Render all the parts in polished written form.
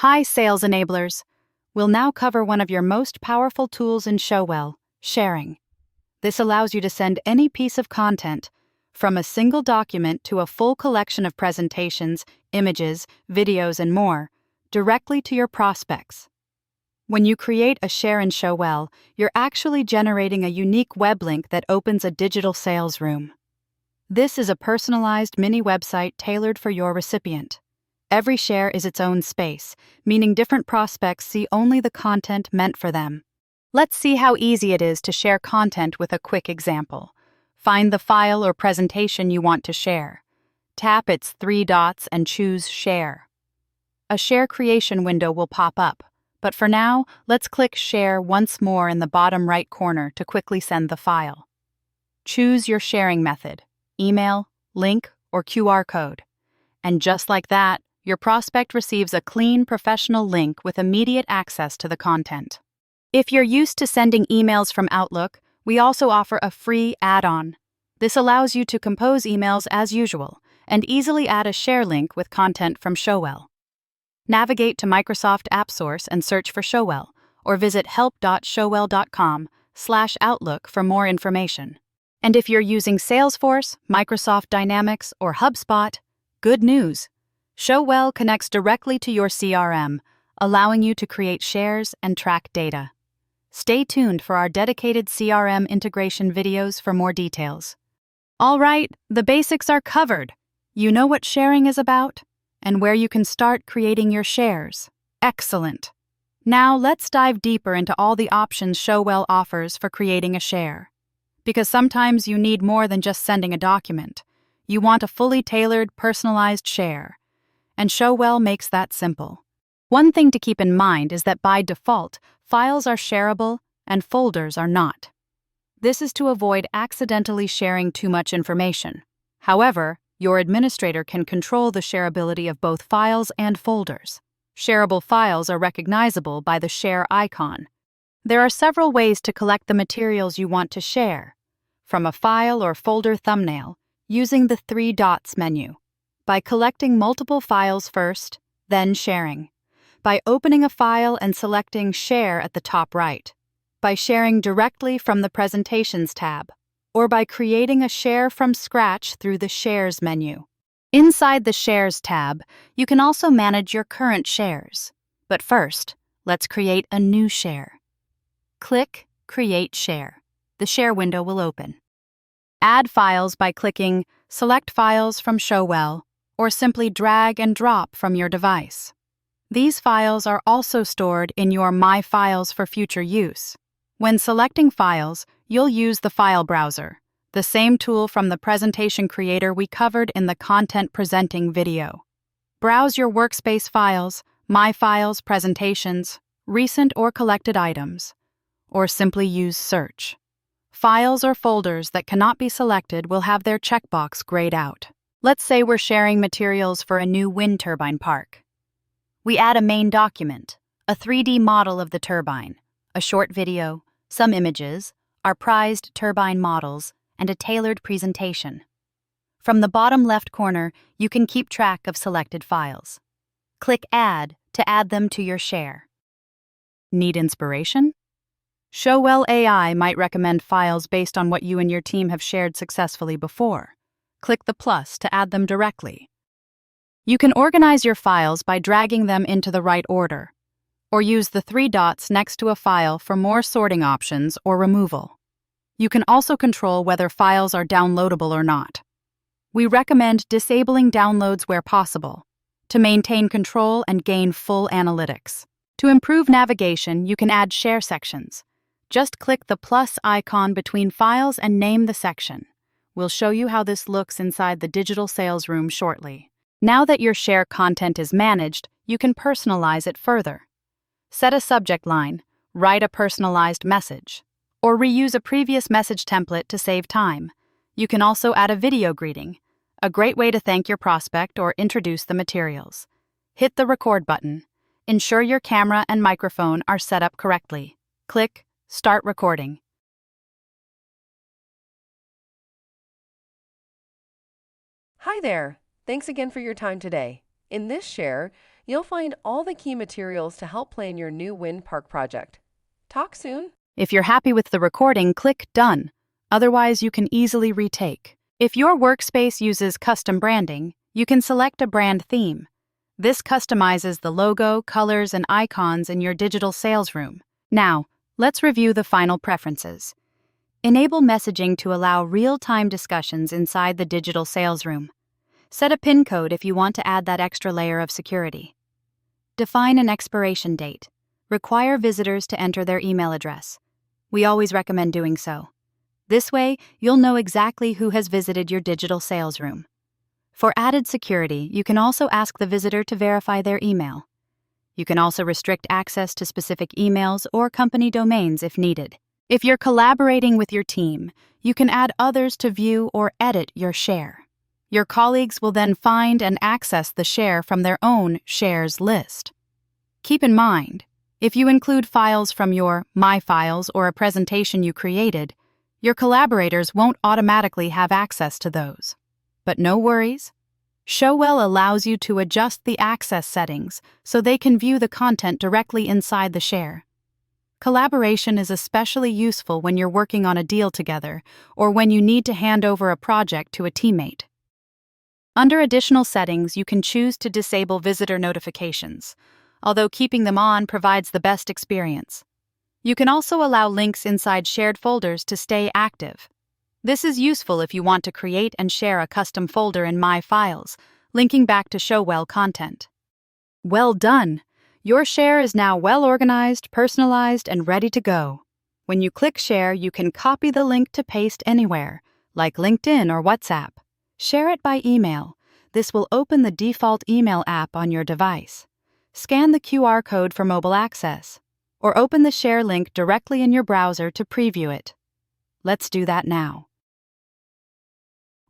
Hi, sales enablers. We'll now cover one of your most powerful tools in Showell, sharing. This allows you to send any piece of content, from a single document to a full collection of presentations, images, videos, and more, directly to your prospects. When you create a share in Showell, you're actually generating a unique web link that opens a digital sales room. This is a personalized mini website tailored for your recipient. Every share is its own space, meaning different prospects see only the content meant for them. Let's see how easy it is to share content with a quick example. Find the file or presentation you want to share. Tap its three dots and choose Share. A share creation window will pop up, but for now, let's click Share once more in the bottom right corner to quickly send the file. Choose your sharing method: email, link, or QR code. And just like that, your prospect receives a clean, professional link with immediate access to the content. If you're used to sending emails from Outlook, we also offer a free add-on. This allows you to compose emails as usual and easily add a share link with content from Showell. Navigate to Microsoft AppSource and search for Showell, or visit help.showell.com/outlook for more information. And if you're using Salesforce, Microsoft Dynamics, or HubSpot, good news! Showell connects directly to your CRM, allowing you to create shares and track data. Stay tuned for our dedicated CRM integration videos for more details. All right, the basics are covered. You know what sharing is about and where you can start creating your shares. Excellent. Now let's dive deeper into all the options Showell offers for creating a share. Because sometimes you need more than just sending a document. You want a fully tailored, personalized share. And Showell makes that simple. One thing to keep in mind is that by default, files are shareable and folders are not. This is to avoid accidentally sharing too much information. However, your administrator can control the shareability of both files and folders. Shareable files are recognizable by the share icon. There are several ways to collect the materials you want to share. From a file or folder thumbnail, using the three dots menu. By collecting multiple files first, then sharing. By opening a file and selecting Share at the top right. By sharing directly from the Presentations tab. Or by creating a share from scratch through the Shares menu. Inside the Shares tab, you can also manage your current shares. But first, let's create a new share. Click Create Share. The share window will open. Add files by clicking Select Files from Showell, or simply drag and drop from your device. These files are also stored in your My Files for future use. When selecting files, you'll use the File Browser, the same tool from the presentation creator we covered in the Content Presenting video. Browse your workspace files, My Files, presentations, recent or collected items, or simply use Search. Files or folders that cannot be selected will have their checkbox grayed out. Let's say we're sharing materials for a new wind turbine park. We add a main document, a 3D model of the turbine, a short video, some images, our prized turbine models, and a tailored presentation. From the bottom left corner, you can keep track of selected files. Click Add to add them to your share. Need inspiration? Showell AI might recommend files based on what you and your team have shared successfully before. Click the plus to add them directly. You can organize your files by dragging them into the right order, or use the three dots next to a file for more sorting options or removal. You can also control whether files are downloadable or not. We recommend disabling downloads where possible, to maintain control and gain full analytics. To improve navigation, you can add share sections. Just click the plus icon between files and name the section. We'll show you how this looks inside the digital sales room shortly. Now that your share content is managed, you can personalize it further. Set a subject line, write a personalized message, or reuse a previous message template to save time. You can also add a video greeting, a great way to thank your prospect or introduce the materials. Hit the record button. Ensure your camera and microphone are set up correctly. Click Start Recording. Hi there! Thanks again for your time today. In this share, You'll find all the key materials to help plan your new wind park project. Talk soon. If you're happy with the recording, click Done. Otherwise, you can easily retake. If your workspace uses custom branding, you can select a brand theme. This customizes the logo, colors, and icons in your digital sales room. Now, let's review the final preferences. Enable messaging to allow real-time discussions inside the digital sales room. Set a PIN code if you want to add that extra layer of security. Define an expiration date. Require visitors to enter their email address. We always recommend doing so. This way, you'll know exactly who has visited your digital sales room. For added security, you can also ask the visitor to verify their email. You can also restrict access to specific emails or company domains if needed. If you're collaborating with your team, you can add others to view or edit your share. Your colleagues will then find and access the share from their own shares list. Keep in mind, if you include files from your My Files or a presentation you created, your collaborators won't automatically have access to those. But no worries. Showell allows you to adjust the access settings so they can view the content directly inside the share. Collaboration is especially useful when you're working on a deal together or when you need to hand over a project to a teammate. Under Additional Settings, you can choose to disable visitor notifications, although keeping them on provides the best experience. You can also allow links inside shared folders to stay active. This is useful if you want to create and share a custom folder in My Files, linking back to Showell content. Well done! Your share is now well organized, personalized, and ready to go. When you click Share, you can copy the link to paste anywhere, like LinkedIn or WhatsApp. Share it by email. This will open the default email app on your device. Scan the QR code for mobile access, or open the share link directly in your browser to preview it. Let's do that now.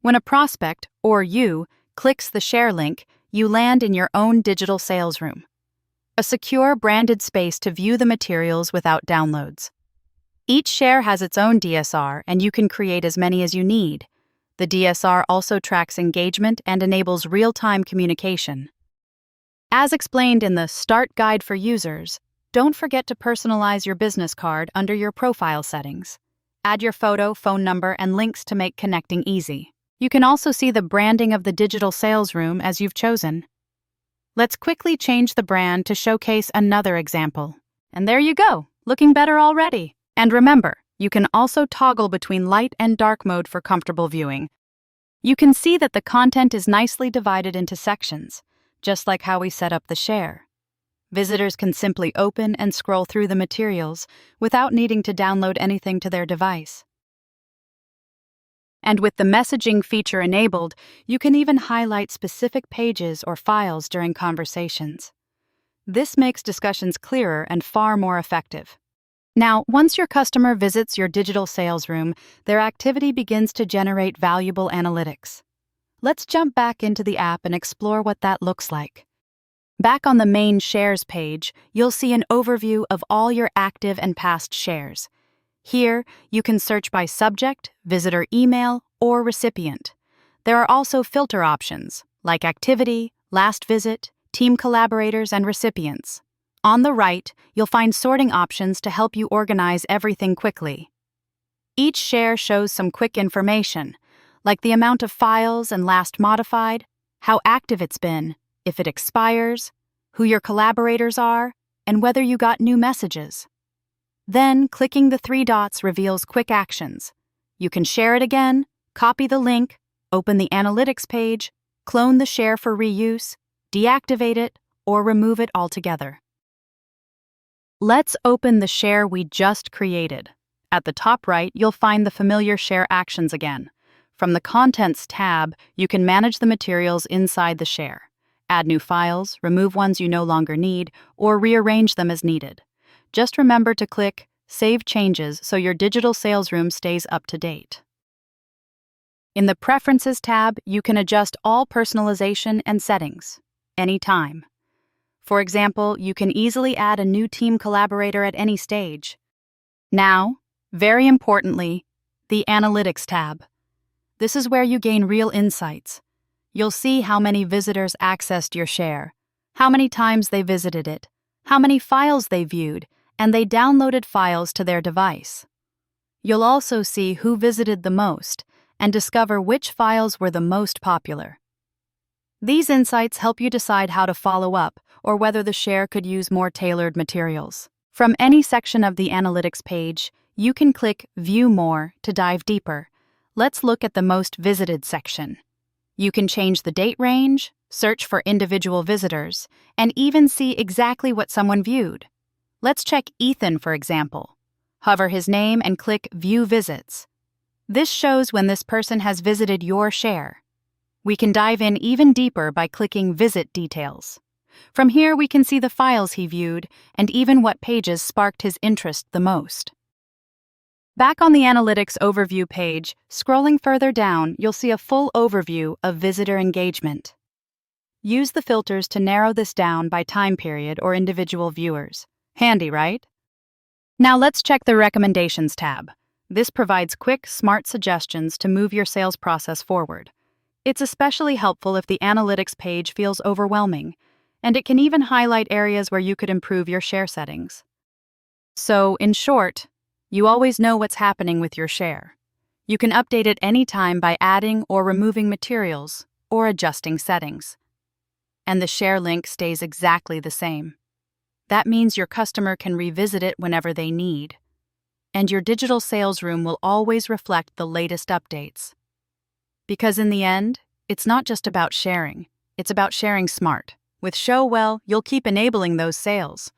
When a prospect, or you, clicks the share link, you land in your own digital sales room. A secure, branded space to view the materials without downloads. Each share has its own DSR, and you can create as many as you need. The DSR also tracks engagement and enables real-time communication. As explained in the Start Guide for Users, don't forget to personalize your business card under your profile settings. Add your photo, phone number, and links to make connecting easy. You can also see the branding of the digital sales room as you've chosen. Let's quickly change the brand to showcase another example. And there you go, looking better already. And remember, you can also toggle between light and dark mode for comfortable viewing. You can see that the content is nicely divided into sections, just like how we set up the share. Visitors can simply open and scroll through the materials without needing to download anything to their device. And with the messaging feature enabled, you can even highlight specific pages or files during conversations. This makes discussions clearer and far more effective. Now, once your customer visits your digital sales room, their activity begins to generate valuable analytics. Let's jump back into the app and explore what that looks like. Back on the main Shares page, you'll see an overview of all your active and past shares. Here, you can search by subject, visitor email, or recipient. There are also filter options, like activity, last visit, team collaborators, and recipients. On the right, you'll find sorting options to help you organize everything quickly. Each share shows some quick information, like the amount of files and last modified, how active it's been, if it expires, who your collaborators are, and whether you got new messages. Then, clicking the 3 dots reveals quick actions. You can share it again, copy the link, open the analytics page, clone the share for reuse, deactivate it, or remove it altogether. Let's open the share we just created. At the top right, you'll find the familiar share actions again. From the Contents tab, you can manage the materials inside the share, add new files, remove ones you no longer need, or rearrange them as needed. Just remember to click Save Changes so your digital sales room stays up to date. In the Preferences tab, you can adjust all personalization and settings, anytime. For example, you can easily add a new team collaborator at any stage. Now, very importantly, the Analytics tab. This is where you gain real insights. You'll see how many visitors accessed your share, how many times they visited it, how many files they viewed, and they downloaded files to their device. You'll also see who visited the most and discover which files were the most popular. These insights help you decide how to follow up or whether the share could use more tailored materials. From any section of the analytics page, you can click View More to dive deeper. Let's look at the most visited section. You can change the date range, search for individual visitors, and even see exactly what someone viewed. Let's check Ethan, for example. Hover his name and click View Visits. This shows when this person has visited your share. We can dive in even deeper by clicking Visit Details. From here, we can see the files he viewed and even what pages sparked his interest the most. Back on the Analytics Overview page, scrolling further down, you'll see a full overview of visitor engagement. Use the filters to narrow this down by time period or individual viewers. Handy, right? Now let's check the Recommendations tab. This provides quick, smart suggestions to move your sales process forward. It's especially helpful if the analytics page feels overwhelming, and it can even highlight areas where you could improve your share settings. So, in short, you always know what's happening with your share. You can update it anytime by adding or removing materials or adjusting settings. And the share link stays exactly the same. That means your customer can revisit it whenever they need. And your digital sales room will always reflect the latest updates. Because in the end, it's not just about sharing, it's about sharing smart. With Showell, you'll keep enabling those sales,